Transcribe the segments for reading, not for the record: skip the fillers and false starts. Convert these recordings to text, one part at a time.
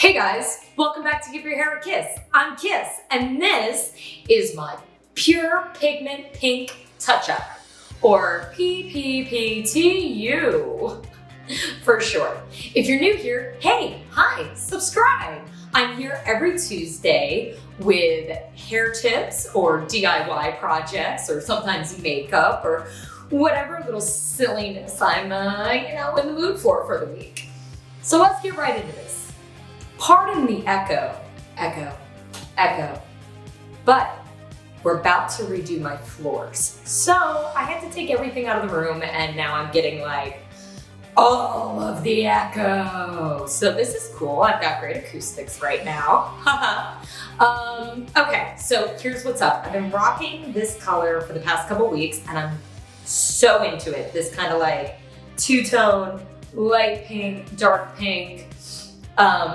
Hey guys, welcome back to Give Your Hair a Kiss. I'm Kiss, and this is my Pure Pigment Pink Touch-Up, or PPPTU for short. If you're new here, hey, hi, subscribe. I'm here every Tuesday with hair tips or DIY projects or sometimes makeup or whatever little silliness I'm in the mood for the week. So let's get right into this. Pardon the echo, but we're about to redo my floors. So I had to take everything out of the room and now I'm getting like all of the echo. So this is cool. I've got great acoustics right now. Okay, so here's what's up. I've been rocking this color for the past couple weeks and I'm so into it. This kind of like two-tone, light pink, dark pink.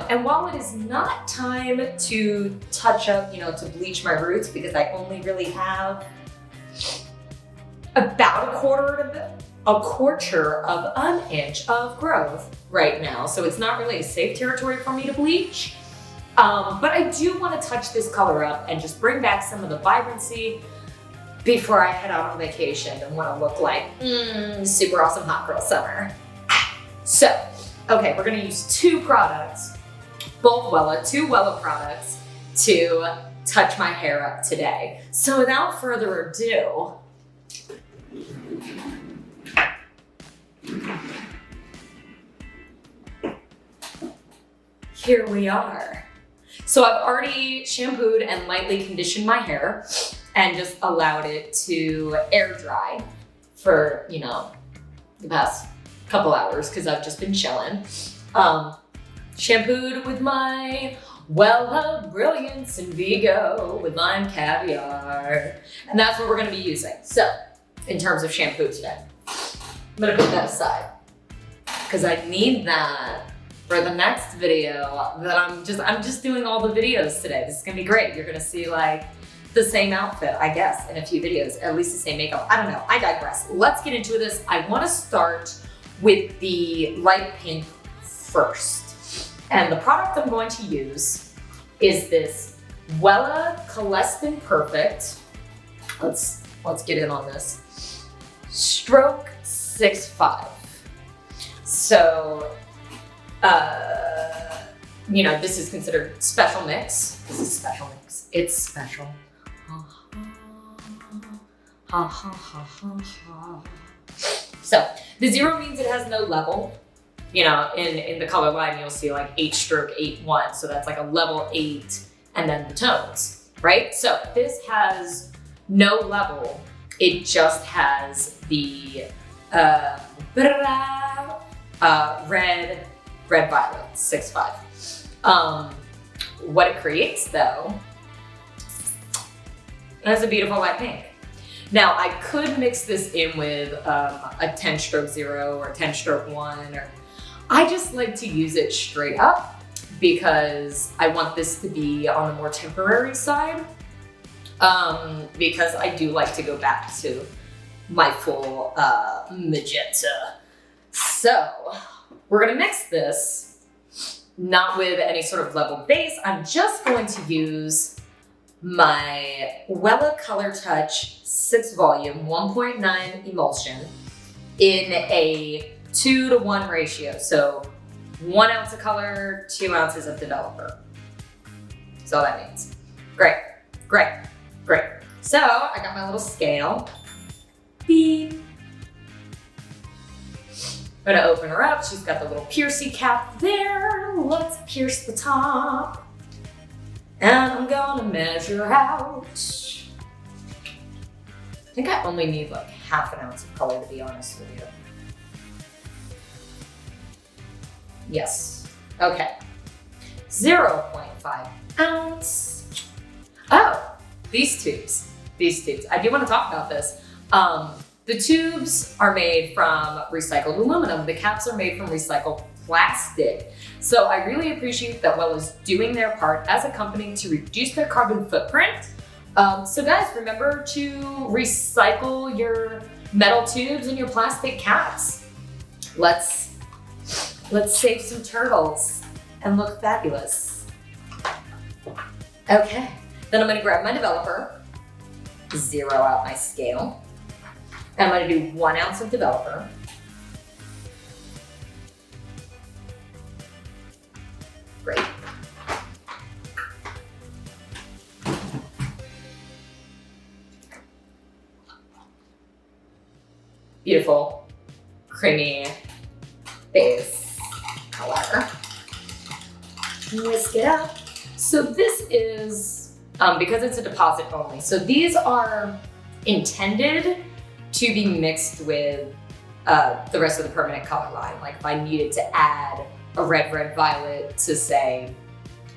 And while it is not time to touch up, to bleach my roots because I only really have about a quarter of an inch of growth right now. So it's not really a safe territory for me to bleach. But I do want to touch this color up and just bring back some of the vibrancy before I head out on vacation and want to look like super awesome hot girl summer. So, okay, we're gonna use two products, both two Wella products to touch my hair up today. So without further ado, here we are. So I've already shampooed and lightly conditioned my hair and just allowed it to air dry for, the past couple hours because I've just been chilling. Shampooed with my Wella Brilliance Invigo with lime caviar. And that's what we're gonna be using. So, in terms of shampoo today, I'm gonna put that aside because I need that for the next video that I'm just doing all the videos today. This is gonna be great. You're gonna see like the same outfit, I guess, in a few videos, at least the same makeup. I don't know, I digress. Let's get into this. I wanna start with the light pink first. And the product I'm going to use is this Wella Koleston Perfect. Let's get in on this. Stroke 6.5. So, this is considered special mix. This is special mix. It's special. So the 0 means it has no level. In the color line, you'll see like 8 stroke 8.1. So that's like a level 8 and then the tones, right? So this has no level. It just has the red violet 6.5. What it creates though, is a beautiful light pink. Now I could mix this in with a 10 stroke 0 or 10 stroke 1, or I just like to use it straight up because I want this to be on the more temporary side, because I do like to go back to my full magenta. So we're gonna mix this, not with any sort of level base. I'm just going to use my Wella Color Touch 6 volume 1.9 emulsion in a 2-to-1 ratio. So 1 ounce of color, 2 ounces of developer. That's all that means. Great. So I got my little scale. Beep. I'm gonna open her up. She's got the little piercy cap there. Let's pierce the top. And I'm gonna measure out. I think I only need like half an ounce of color, to be honest with you. Yes, okay. 0.5 ounce. Oh, these tubes. I do want to talk about this. The tubes are made from recycled aluminum. The caps are made from recycled plastic. So I really appreciate that Wella's doing their part as a company to reduce their carbon footprint. So guys, remember to recycle your metal tubes and your plastic caps. Let's save some turtles and look fabulous. Okay, then I'm gonna grab my developer, zero out my scale. I'm gonna do 1 ounce of developer. Great. Beautiful, creamy base color. Whisk it up. So this is, because it's a deposit only, so these are intended to be mixed with the rest of the permanent color line. Like if I needed to add a red, red, violet to say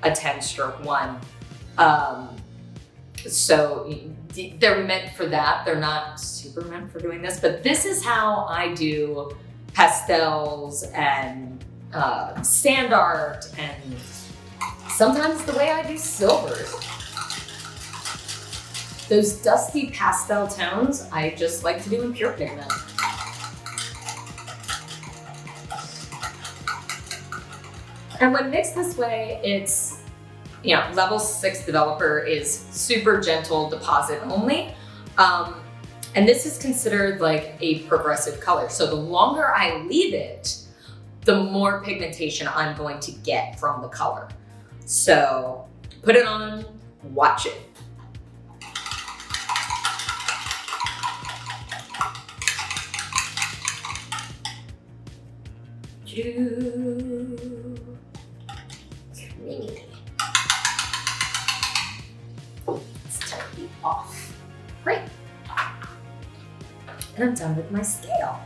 a 10 stroke one. So they're meant for that. They're not super meant for doing this, but this is how I do pastels and sand art, and sometimes the way I do silvers. Those dusty pastel tones, I just like to do in Pure Pigment. And when mixed this way, it's, you know, level 6 developer is super gentle deposit only. And this is considered like a progressive color. So the longer I leave it, the more pigmentation I'm going to get from the color. So put it on, watch it. Let's take it off. Great. And I'm done with my scale.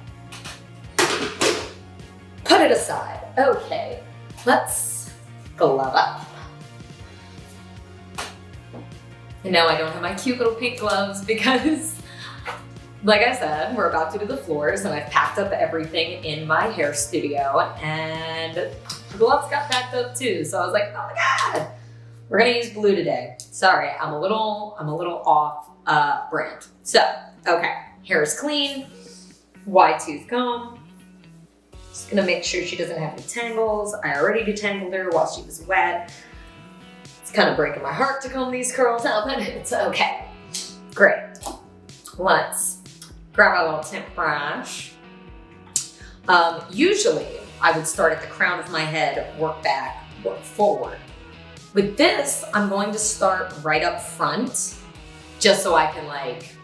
Put it aside. Okay, let's glove up. And now I don't have my cute little pink gloves because, like I said, we're about to do the floors and I've packed up everything in my hair studio and the gloves got packed up too. So I was like, oh my God, we're gonna use blue today. Sorry, I'm a little off brand. So, okay, hair is clean, wide tooth comb. Just gonna make sure she doesn't have any tangles. I already detangled her while she was wet. It's kind of breaking my heart to comb these curls out, but it's okay. Great. Let's grab our little tint brush. Usually I would start at the crown of my head, work back, work forward. With this, I'm going to start right up front, just so I can like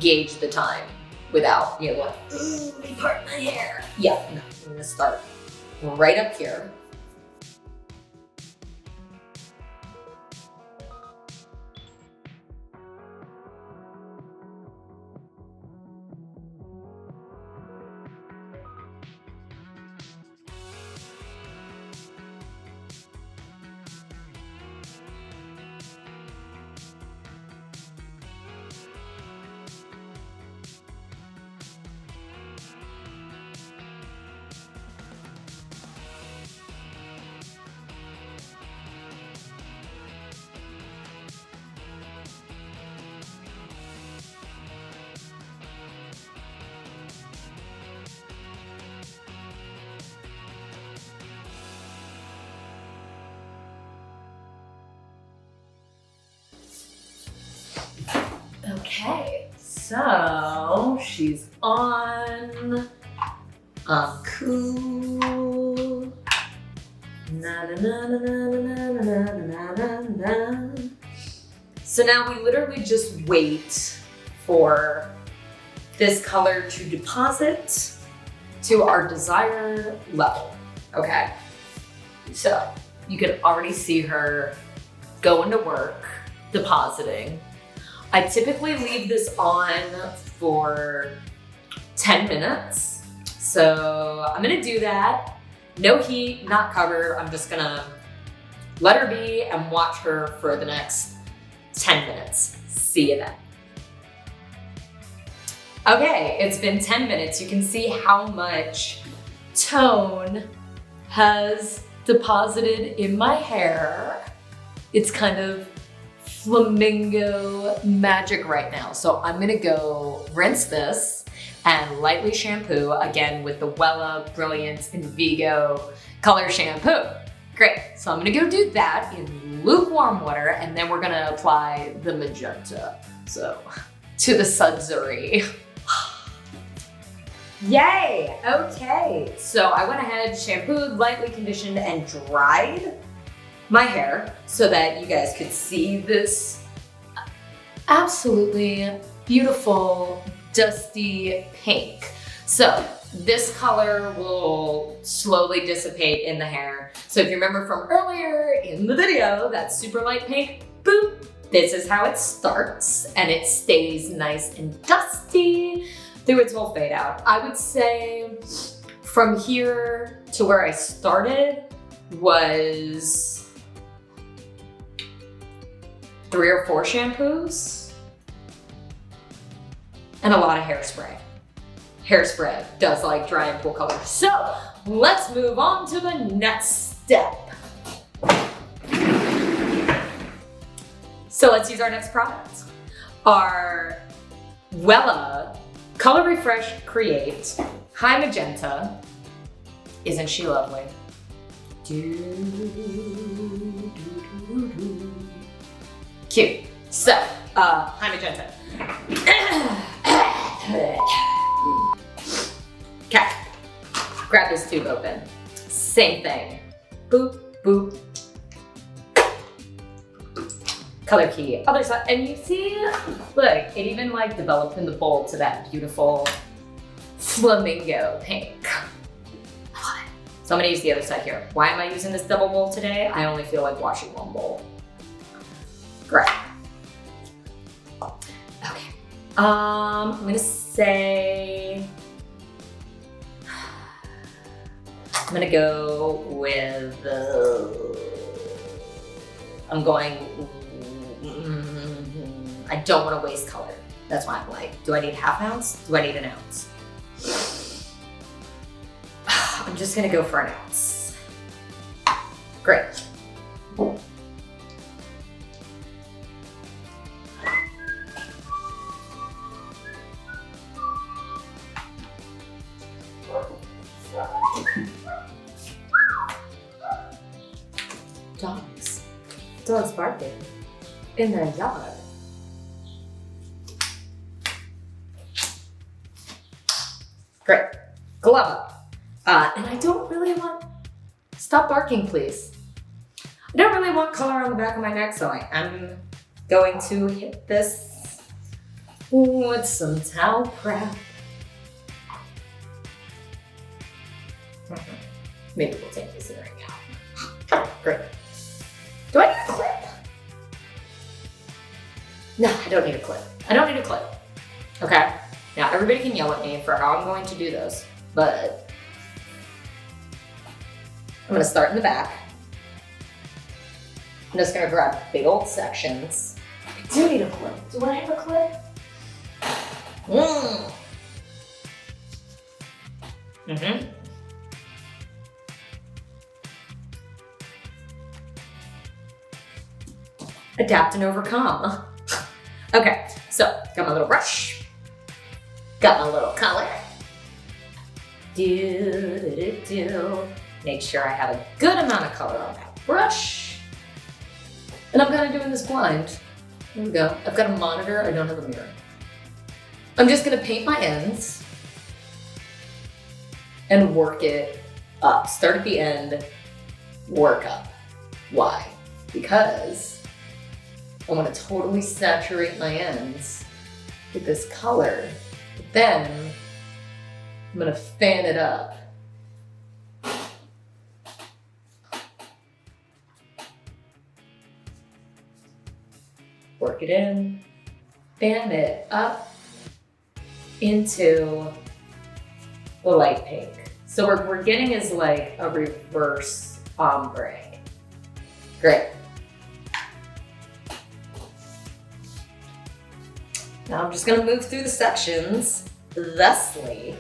gauge the time without, you know, like, ooh, let me part my hair. Yeah, no, I'm gonna start right up here. Okay, so she's on. I'm cool. Na na na na na na na na na na. So now we literally just wait for this color to deposit to our desired level. Okay, so you can already see her going to work, depositing. I typically leave this on for 10 minutes. So I'm gonna do that. No heat, not covered. I'm just gonna let her be and watch her for the next 10 minutes. See you then. Okay, it's been 10 minutes. You can see how much tone has deposited in my hair. It's kind of flamingo magic right now. So I'm gonna go rinse this and lightly shampoo again with the Wella Brilliance Invigo color shampoo. Great, so I'm gonna go do that in lukewarm water, and then we're gonna apply the magenta. So, to the sudsary. Yay, okay. So I went ahead, shampooed, lightly conditioned, and dried my hair so that you guys could see this absolutely beautiful, dusty pink. So this color will slowly dissipate in the hair. So if you remember from earlier in the video, that super light pink, boop, this is how it starts, and it stays nice and dusty through its whole fade out. I would say from here to where I started was 3 or 4 shampoos and a lot of hairspray. Hairspray does like dry and pull color. So let's move on to the next step. So let's use our next product. Our Wella Color Refresh Create High Magenta. Isn't she lovely? Cute. So, High Magenta. Okay. Grab this tube open. Same thing. Boop, boop. Color key, other side, and you see, look, it even like developed in the bowl to that beautiful flamingo pink. I love it. So I'm gonna use the other side here. Why am I using this double bowl today? I only feel like washing one bowl. Great. Okay. I'm gonna say, I'm gonna go with, I don't want to waste color. That's why I'm like, do I need ½ ounce? Do I need an ounce? I'm just gonna go for an ounce. Great. Dogs barking in their yard. Great, glove up. And I don't really want, stop barking please. I don't really want color on the back of my neck, so I am going to hit this with some towel prep. Maybe we'll take this in right now. Great. Do I need a clip? No, I don't need a clip. I don't need a clip. Okay? Now, everybody can yell at me for how I'm going to do this, but I'm gonna start in the back. I'm just gonna grab big old sections. I do need a clip. Do I have a clip? Mm-hmm. Adapt and overcome. Okay, so got my little brush, got my little color. Make sure I have a good amount of color on that brush. And I'm kind of doing this blind. There we go. I've got a monitor, I don't have a mirror. I'm just gonna paint my ends and work it up. Start at the end, work up. Why? Because I want to totally saturate my ends with this color. But then I'm gonna fan it up. Work it in, fan it up into the light pink. So what we're getting is like a reverse ombre. Great. Now I'm just gonna move through the sections thusly.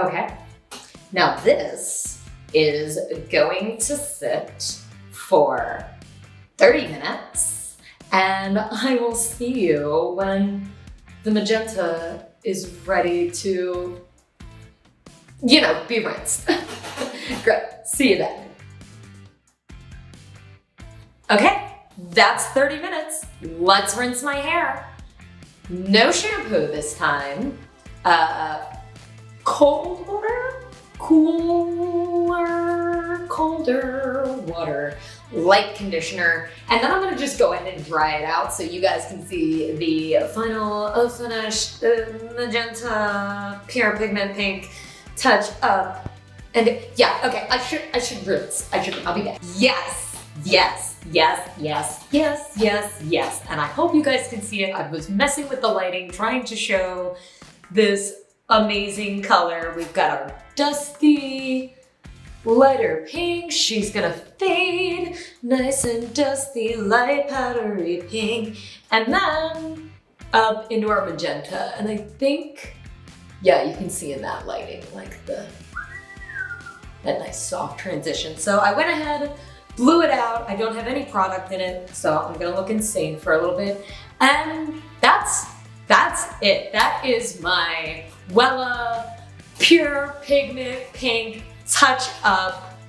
Okay. Now this is going to sit for 30 minutes and I will see you when the magenta is ready to, you know, be rinsed. Great, see you then. Okay, that's 30 minutes. Let's rinse my hair. No shampoo this time. Cold water, colder water, light conditioner, and then I'm gonna just go ahead and dry it out so you guys can see the final finished Magenta Pure Pigment Pink touch up. And yeah, okay, I should rinse. I'll be back. Yes. And I hope you guys can see it. I was messing with the lighting, trying to show this amazing color. We've got our dusty, lighter pink. She's gonna fade, nice and dusty, light powdery pink. And then up into our magenta. And I think, yeah, you can see in that lighting, like that nice soft transition. So I went ahead, blew it out. I don't have any product in it, so I'm gonna look insane for a little bit. And that's it. That is my Wella Pure Pigment Pink Touch Up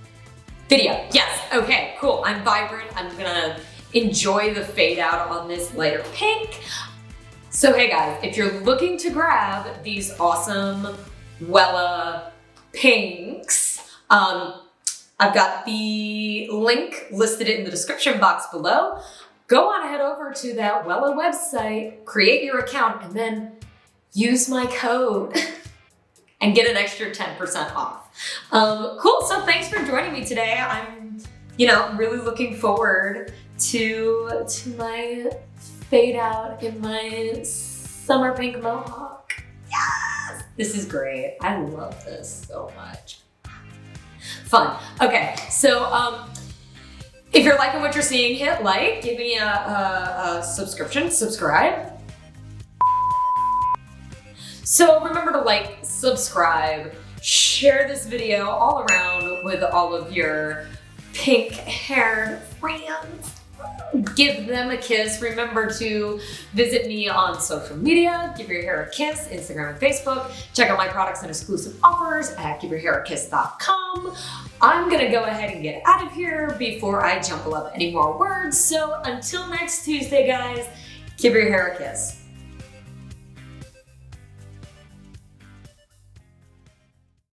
video. Yes, okay, cool. I'm vibrant. I'm gonna enjoy the fade out on this lighter pink. So hey guys, if you're looking to grab these awesome Wella pinks, I've got the link listed in the description box below. Go on ahead over to that Wella website, create your account, and then use my code and get an extra 10% off. Cool, so thanks for joining me today. I'm, really looking forward to my fade out in my summer pink mohawk. Yes, this is great. I love this so much. Fun. Okay, so if you're liking what you're seeing, hit like, give me a subscribe. So remember to like, subscribe, share this video all around with all of your pink-haired friends. Give them a kiss. Remember to visit me on social media, Give Your Hair a Kiss, Instagram and Facebook. Check out my products and exclusive offers at giveyourhairakiss.com. I'm gonna go ahead and get out of here before I jumble up any more words. So until next Tuesday, guys, give your hair a kiss.